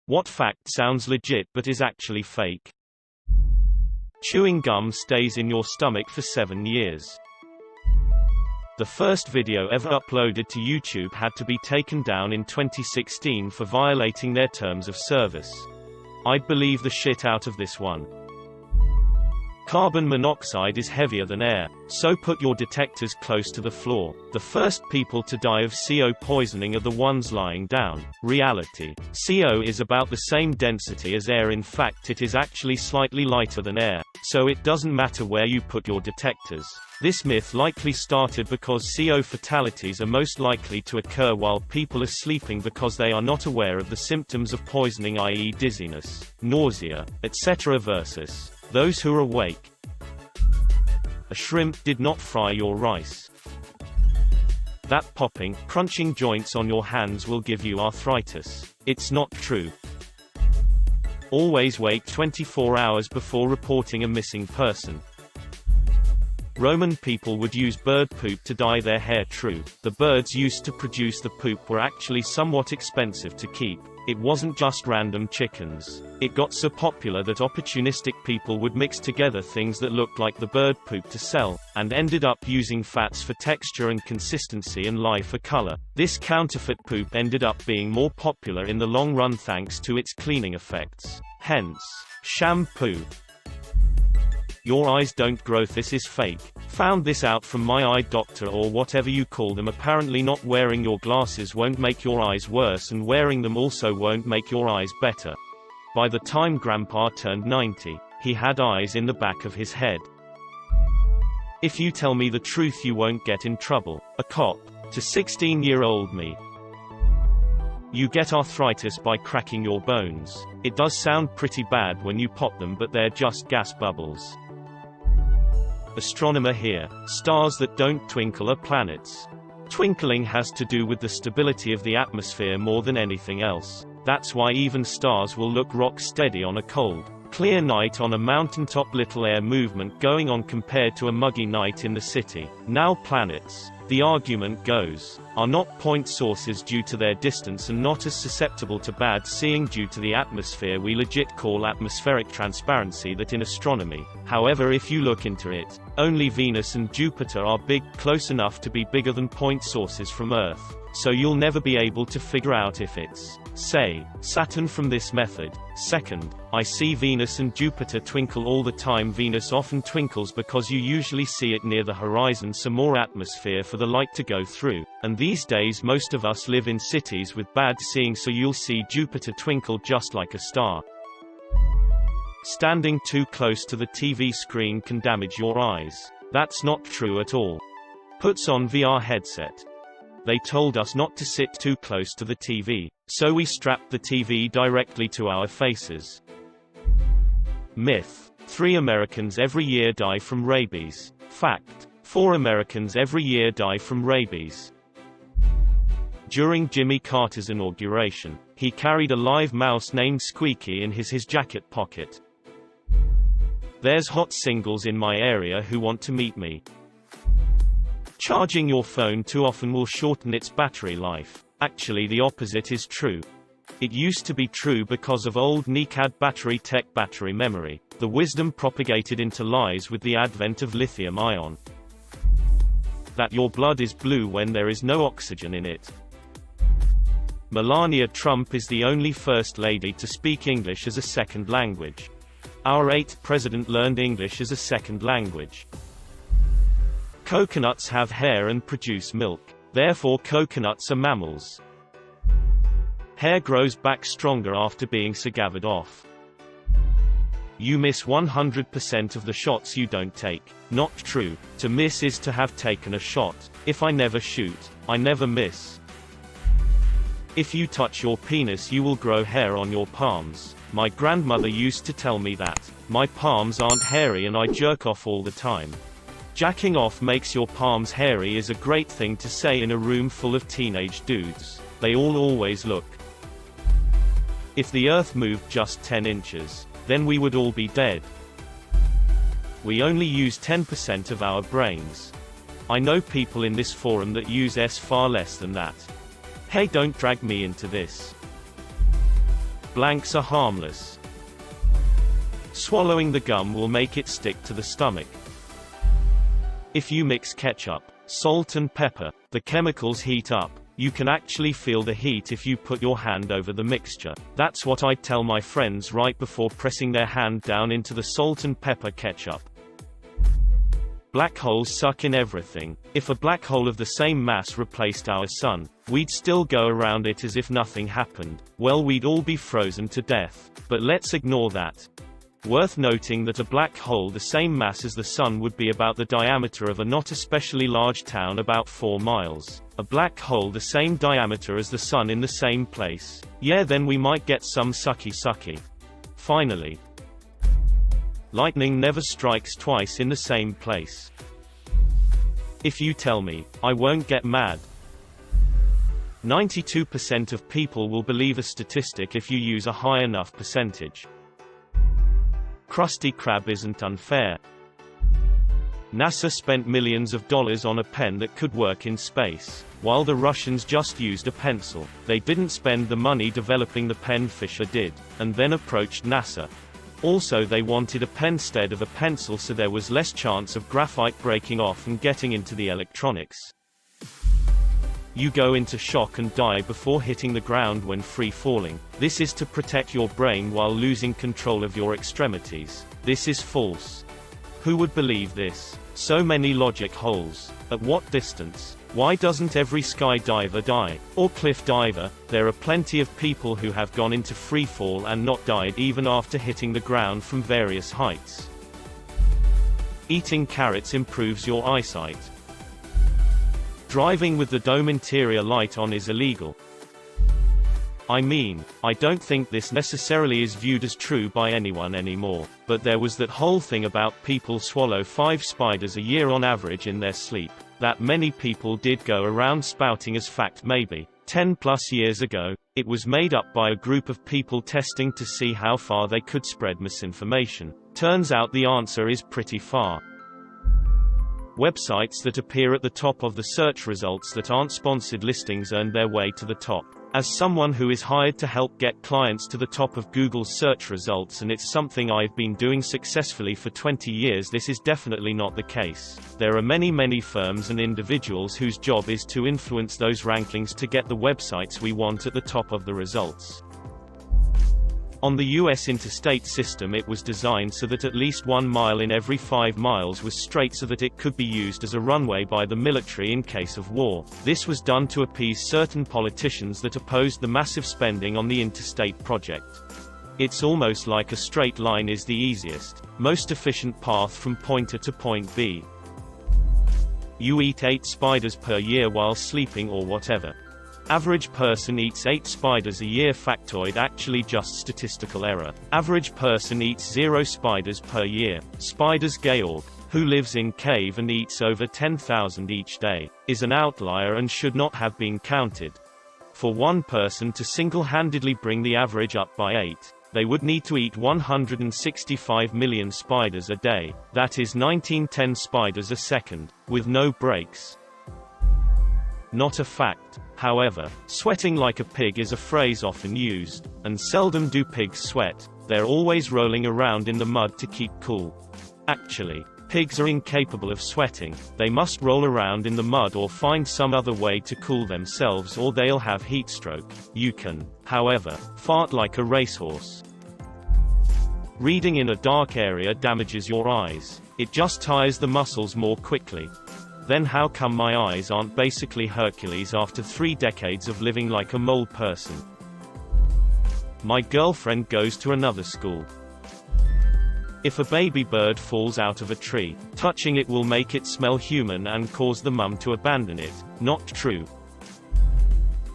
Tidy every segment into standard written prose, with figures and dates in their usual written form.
What fact sounds legit but is actually fake? Chewing gum stays in your stomach for 7 years. The first video ever uploaded to YouTube had to be taken down in 2016 for violating their terms of service. I'd believe the shit out of this one. Carbon monoxide is heavier than air, so put your detectors close to the floor. The first people to die of CO poisoning are the ones lying down. Reality. CO is about the same density as air. In fact, it is actually slightly lighter than air, so it doesn't matter where you put your detectors. This myth likely started because CO fatalities are most likely to occur while people are sleeping because they are not aware of the symptoms of poisoning, i.e. dizziness, nausea, etc. versus those who are awake. A shrimp did not fry your rice. That popping, crunching joints on your hands will give you arthritis. It's not true. Always wait 24 hours before reporting a missing person. Roman people would use bird poop to dye their hair. True, the birds used to produce the poop were actually somewhat expensive to keep. It wasn't just random chickens. It got so popular that opportunistic people would mix together things that looked like the bird poop to sell, and ended up using fats for texture and consistency and lye for color. This counterfeit poop ended up being more popular in the long run thanks to its cleaning effects. Hence, shampoo. Your eyes don't grow. This is fake. Found this out from my eye doctor or whatever you call them. Apparently not wearing your glasses won't make your eyes worse, and wearing them also won't make your eyes better. By the time Grandpa turned 90, he had eyes in the back of his head. If you tell me the truth you won't get in trouble. A cop. To 16-year-old me. You get arthritis by cracking your bones. It does sound pretty bad when you pop them, but they're just gas bubbles. Astronomer here. Stars that don't twinkle are planets. Twinkling has to do with the stability of the atmosphere more than anything else. That's why even stars will look rock steady on a cold, clear night on a mountaintop. Little air movement going on compared to a muggy night in the city. Now planets, the argument goes, are not point sources due to their distance and not as susceptible to bad seeing due to the atmosphere we legit call atmospheric transparency that in astronomy. However, if you look into it, only Venus and Jupiter are big, close enough to be bigger than point sources from Earth, so you'll never be able to figure out if it's, say, Saturn from this method. Second, I see Venus and Jupiter twinkle all the time. Venus often twinkles because you usually see it near the horizon, so more atmosphere for the light to go through, and these days most of us live in cities with bad seeing, so you'll see Jupiter twinkle just like a star. Standing too close to the TV screen can damage your eyes. That's not true at all. Puts on VR headset. They told us not to sit too close to the TV, so we strapped the TV directly to our faces. Myth. 3 Americans every year die from rabies. Fact. 4 Americans every year die from rabies. During Jimmy Carter's inauguration, he carried a live mouse named Squeaky in his jacket pocket. There's hot singles in my area who want to meet me. Charging your phone too often will shorten its battery life. Actually, the opposite is true. It used to be true because of old NICAD battery tech, battery memory. The wisdom propagated into lies with the advent of lithium-ion. That your blood is blue when there is no oxygen in it. Melania Trump is the only first lady to speak English as a second language. Our 8th president learned English as a second language. Coconuts have hair and produce milk. Therefore coconuts are mammals. Hair grows back stronger after being segavered off. You miss 100% of the shots you don't take. Not true. To miss is to have taken a shot. If I never shoot, I never miss. If you touch your penis you will grow hair on your palms. My grandmother used to tell me that. My palms aren't hairy and I jerk off all the time. Jacking off makes your palms hairy is a great thing to say in a room full of teenage dudes. They all always look. If the earth moved just 10 inches, then we would all be dead. We only use 10% of our brains. I know people in this forum that use far less than that. Hey, don't drag me into this. Blanks are harmless. Swallowing the gum will make it stick to the stomach. If you mix ketchup, salt and pepper, the chemicals heat up. You can actually feel the heat if you put your hand over the mixture. That's what I'd tell my friends right before pressing their hand down into the salt and pepper ketchup. Black holes suck in everything. If a black hole of the same mass replaced our sun, we'd still go around it as if nothing happened. Well, we'd all be frozen to death. But let's ignore that. Worth noting that a black hole the same mass as the sun would be about the diameter of a not especially large town, about 4 miles. A black hole the same diameter as the sun in the same place. Yeah, then we might get some sucky. Finally, lightning never strikes twice in the same place. If you tell me, I won't get mad. 92% of people will believe a statistic if you use a high enough percentage. Krusty Krab isn't unfair. NASA spent millions of dollars on a pen that could work in space, while the Russians just used a pencil. They didn't spend the money developing the pen Fisher did, and then approached NASA. Also, they wanted a pen instead of a pencil, so there was less chance of graphite breaking off and getting into the electronics. You go into shock and die before hitting the ground when free falling. This is to protect your brain while losing control of your extremities. This is false. Who would believe this? So many logic holes. At what distance? Why doesn't every skydiver die? Or cliff diver? There are plenty of people who have gone into free fall and not died even after hitting the ground from various heights. Eating carrots improves your eyesight. Driving with the dome interior light on is illegal. I mean, I don't think this necessarily is viewed as true by anyone anymore, but there was that whole thing about people swallow 5 spiders a year on average in their sleep. That many people did go around spouting as fact. Maybe 10+ years ago, it was made up by a group of people testing to see how far they could spread misinformation. Turns out the answer is pretty far. Websites that appear at the top of the search results that aren't sponsored listings earn their way to the top. As someone who is hired to help get clients to the top of Google's search results, and it's something I've been doing successfully for 20 years, this is definitely not the case. There are many firms and individuals whose job is to influence those rankings to get the websites we want at the top of the results. On the U.S. interstate system, it was designed so that at least 1 mile in every 5 miles was straight, so that it could be used as a runway by the military in case of war. This was done to appease certain politicians that opposed the massive spending on the interstate project. It's almost like a straight line is the easiest, most efficient path from point A to point B. You eat 8 spiders per year while sleeping or whatever. Average person eats 8 spiders a year. Factoid actually just statistical error. Average person eats 0 spiders per year. Spiders Georg, who lives in cave and eats over 10,000 each day, is an outlier and should not have been counted. For one person to single-handedly bring the average up by 8, they would need to eat 165 million spiders a day. That is 1910 spiders a second, with no breaks. Not a fact. However, sweating like a pig is a phrase often used, and seldom do pigs sweat. They're always rolling around in the mud to keep cool. Actually, pigs are incapable of sweating. They must roll around in the mud or find some other way to cool themselves, or they'll have heat stroke. You can, however, fart like a racehorse. Reading in a dark area damages your eyes. It just tires the muscles more quickly. Then how come my eyes aren't basically Hercules after 3 decades of living like a mole person? My girlfriend goes to another school. If a baby bird falls out of a tree, touching it will make it smell human and cause the mum to abandon it. Not true.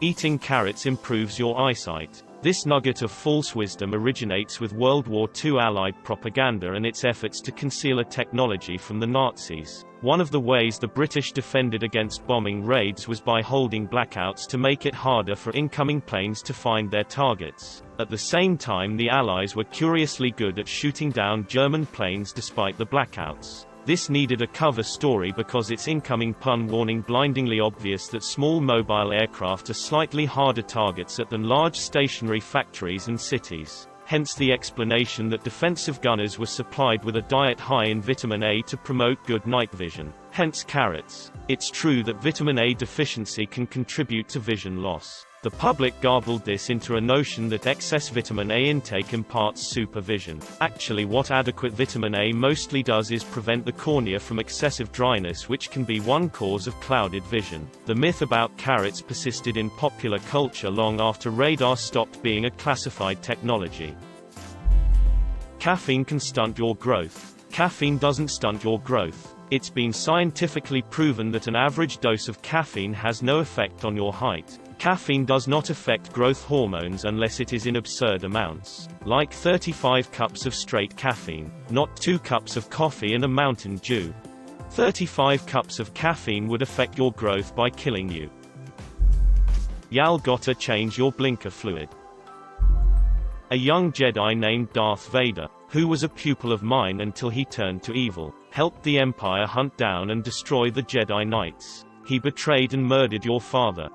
Eating carrots improves your eyesight. This nugget of false wisdom originates with World War II Allied propaganda and its efforts to conceal a technology from the Nazis. One of the ways the British defended against bombing raids was by holding blackouts to make it harder for incoming planes to find their targets. At the same time, the Allies were curiously good at shooting down German planes despite the blackouts. This needed a cover story because its incoming pun warning blindingly obvious that small mobile aircraft are slightly harder targets than large stationary factories and cities. Hence the explanation that defensive gunners were supplied with a diet high in vitamin A to promote good night vision. Hence carrots. It's true that vitamin A deficiency can contribute to vision loss. The public garbled this into a notion that excess vitamin A intake imparts supervision. Actually, what adequate vitamin A mostly does is prevent the cornea from excessive dryness, which can be one cause of clouded vision. The myth about carrots persisted in popular culture long after radar stopped being a classified technology. Caffeine can stunt your growth. Caffeine doesn't stunt your growth. It's been scientifically proven that an average dose of caffeine has no effect on your height. Caffeine does not affect growth hormones unless it is in absurd amounts. Like 35 cups of straight caffeine, not 2 cups of coffee and a Mountain Dew. 35 cups of caffeine would affect your growth by killing you. Y'all gotta change your blinker fluid. A young Jedi named Darth Vader, who was a pupil of mine until he turned to evil, helped the Empire hunt down and destroy the Jedi Knights. He betrayed and murdered your father.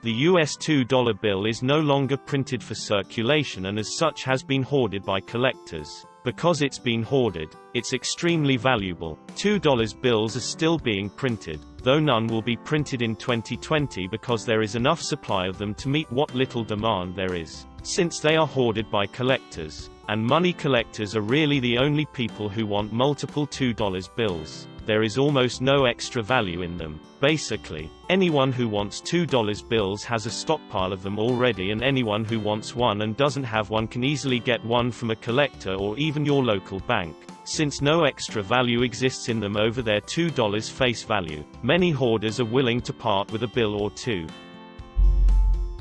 The US $2 bill is no longer printed for circulation and as such has been hoarded by collectors. Because it's been hoarded, it's extremely valuable. $2 bills are still being printed, though none will be printed in 2020 because there is enough supply of them to meet what little demand there is. Since they are hoarded by collectors, and money collectors are really the only people who want multiple $2 bills, there is almost no extra value in them. Basically, anyone who wants $2 bills has a stockpile of them already, and anyone who wants one and doesn't have one can easily get one from a collector or even your local bank. Since no extra value exists in them over their $2 face value, many hoarders are willing to part with a bill or two.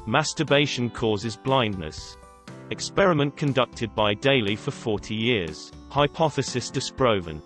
Masturbation causes blindness. Experiment conducted by Daly for 40 years. Hypothesis disproven.